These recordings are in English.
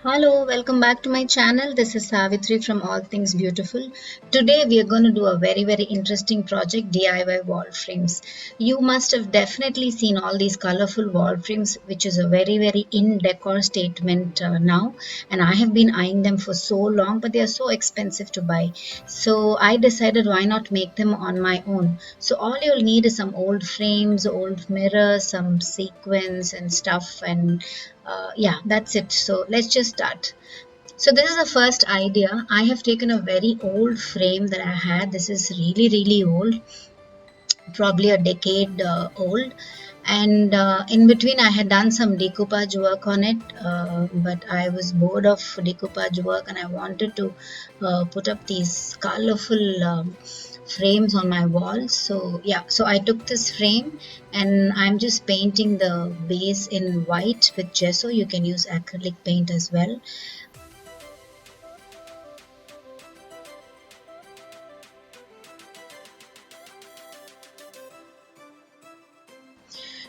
Hello, welcome back to my channel. This is Savitri from All Things Beautiful. Today we are going to do a very interesting project, DIY wall frames. You must have definitely seen all these colorful wall frames, which is a very in decor statement now, and I have been eyeing them for so long, but they are so expensive to buy. So I decided why not make them on my own. So all you'll need is some old frames, old mirrors, some sequins and stuff, and yeah, that's it. So let's just start. So this is the first idea. I have taken a very old frame that I had. This is really old, probably a decade old. And in between, I had done some decoupage work on it, but I was bored of decoupage work and I wanted to put up these colorful frames on my wall. So yeah, so I took this frame and I'm just painting the base in white with gesso. You can use acrylic paint as well.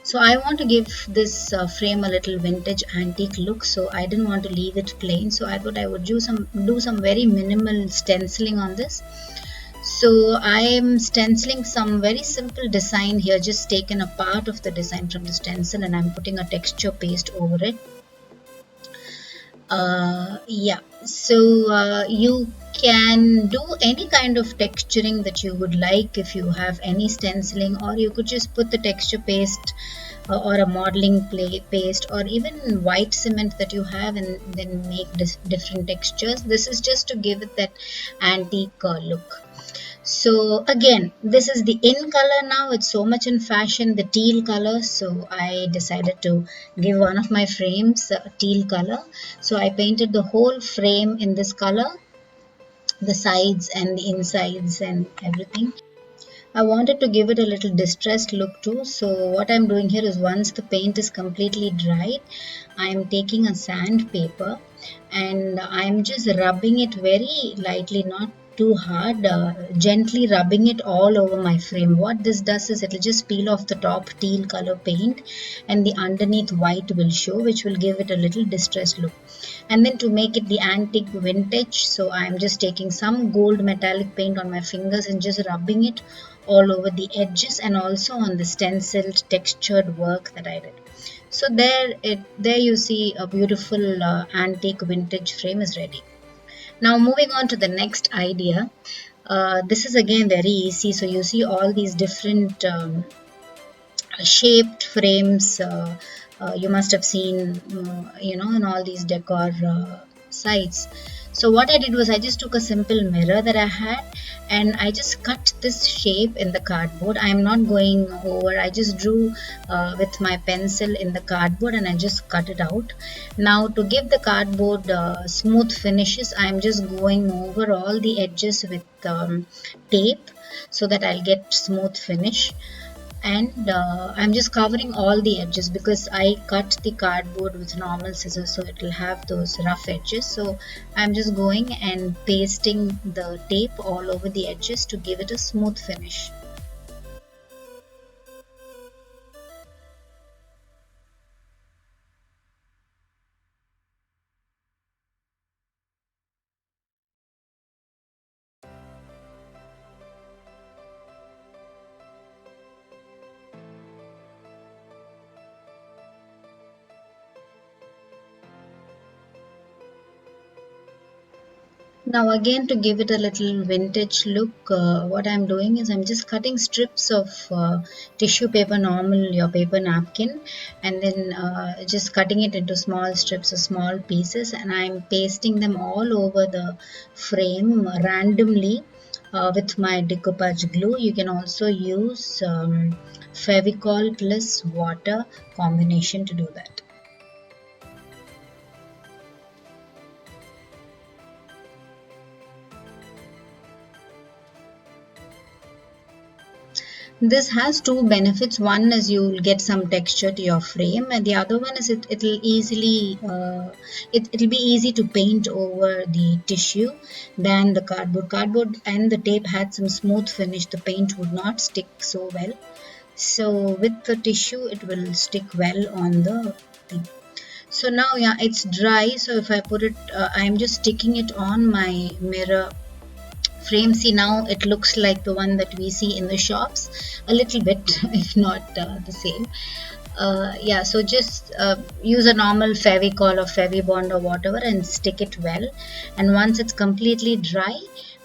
So I want to give this frame a little vintage antique look, so I didn't want to leave it plain. So I thought I would do some very minimal stenciling on this. So I am stenciling some very simple design here, just taken a part of the design from the stencil and I'm putting a texture paste over it. Yeah, so you can do any kind of texturing that you would like if you have any stenciling, or you could just put the texture paste or a modeling paste or even white cement that you have and then make different textures. This is just to give it that antique look. So again, this is the in color now. It's so much in fashion, the teal color. So I decided to give one of my frames a teal color. So I painted the whole frame in this color, the sides and the insides and everything. I wanted to give it a little distressed look too. So what I'm doing here is, once the paint is completely dried, I'm taking a sandpaper and I'm just rubbing it very lightly, not too hard, gently rubbing it all over my frame. What this does is it'll just peel off the top teal color paint and the underneath white will show, which will give it a little distressed look. And then to make it the antique vintage, so I'm just taking some gold metallic paint on my fingers and just rubbing it all over the edges and also on the stenciled textured work that I did. So there you see a beautiful antique vintage frame is ready. Now moving on to the next idea. This is again very easy. So you see all these different shaped frames. You must have seen, in all these decor sites. So what I did was I just took a simple mirror that I had and I just cut this shape in the cardboard. I am not going over. I just drew with my pencil in the cardboard and I just cut it out. Now to give the cardboard smooth finishes, I am just going over all the edges with tape so that I'll get smooth finish. And I'm just covering all the edges because I cut the cardboard with normal scissors, so it will have those rough edges. So I'm just going and pasting the tape all over the edges to give it a smooth finish. Now again, to give it a little vintage look, what I'm doing is I'm just cutting strips of tissue paper, normal your paper napkin, and then just cutting it into small strips or small pieces, and I'm pasting them all over the frame randomly with my decoupage glue. You can also use Fevicol plus water combination to do that. This has two benefits. One is you'll get some texture to your frame, and the other one is it'll be easy to paint over the tissue than the cardboard. Cardboard and the tape had some smooth finish. The paint would not stick so well. So with the tissue, it will stick well on the thing. So now, yeah, it's dry. So if I put it, I'm just sticking it on my mirror frame. See, now it looks like the one that we see in the shops a little bit, if not the same. Yeah, so just use a normal Fevicol or Fevibond or whatever and stick it well. And once it's completely dry,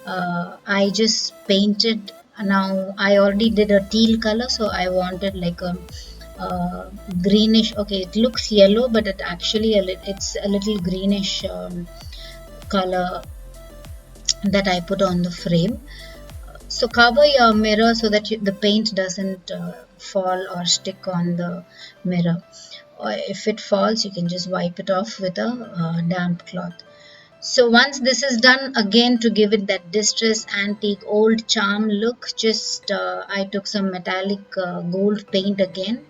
I just painted. Now I already did a teal color, so I wanted like a greenish. Okay, it looks yellow, but it actually it's a little greenish color that I put on the frame. So cover your mirror so that the paint doesn't fall or stick on the mirror. Or if it falls, you can just wipe it off with a damp cloth. So once this is done, again to give it that distress antique old charm look, just I took some metallic gold paint again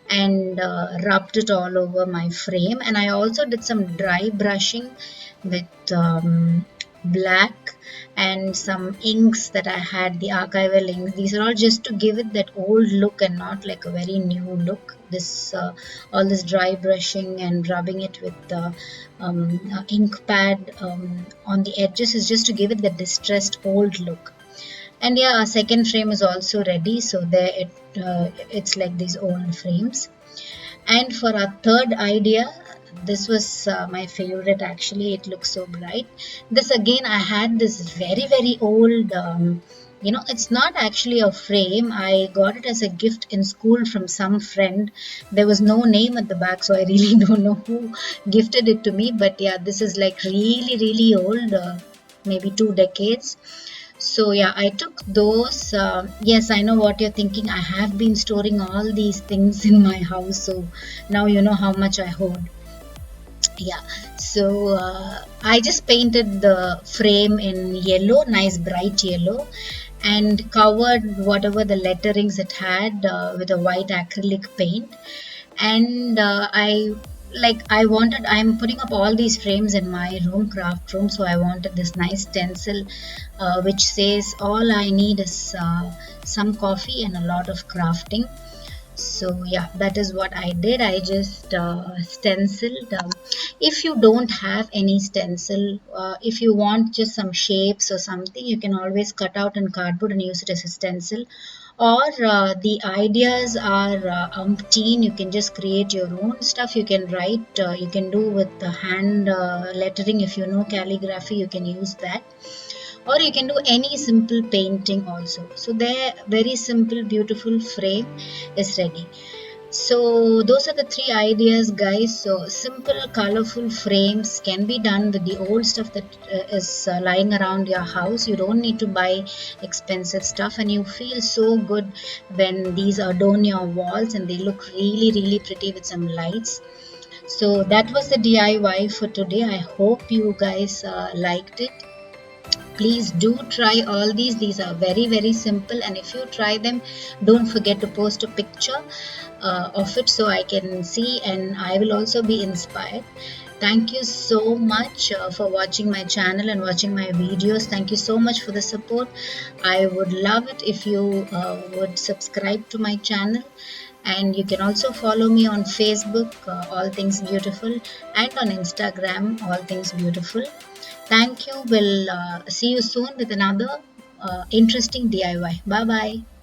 and rubbed it all over my frame. And I also did some dry brushing with black and some inks that I had, the archival inks. These are all just to give it that old look and not like a very new look. This all this dry brushing and rubbing it with the ink pad on the edges is just to give it the distressed old look. And yeah, our second frame is also ready. So there it's like these old frames. And for our third idea, this was my favorite actually. It looks so bright. This again, I had this very, very old, it's not actually a frame. I got it as a gift in school from some friend. There was no name at the back, so I really don't know who gifted it to me. But yeah, this is like really, really old, maybe 2 decades. So yeah, I took those. Yes, I know what you're thinking. I have been storing all these things in my house, so now you know how much I hold. Yeah, so I just painted the frame in yellow, nice bright yellow, and covered whatever the letterings it had with a white acrylic paint. And I'm putting up all these frames in my room, craft room, so I wanted this nice stencil which says all I need is some coffee and a lot of crafting. So yeah, that is what I did. I just stenciled. If you don't have any stencil, if you want just some shapes or something, you can always cut out in cardboard and use it as a stencil. Or the ideas are umpteen. You can just create your own stuff. You can write. You can do with the hand lettering. If you know calligraphy, you can use that. Or you can do any simple painting also. So there, very simple beautiful frame is ready. So those are the three ideas, guys. So simple colorful frames can be done with the old stuff that is lying around your house. You don't need to buy expensive stuff, and you feel so good when these adorn your walls and they look really, really pretty with some lights. So that was the DIY for today. I hope you guys liked it. Please do try all these are very, very simple, and if you try them, don't forget to post a picture of it so I can see and I will also be inspired. Thank you so much for watching my channel and watching my videos. Thank you so much for the support. I would love it if you would subscribe to my channel, and you can also follow me on Facebook, All Things Beautiful, and on Instagram, All Things Beautiful. Thank you. We'll see you soon with another interesting DIY. Bye bye.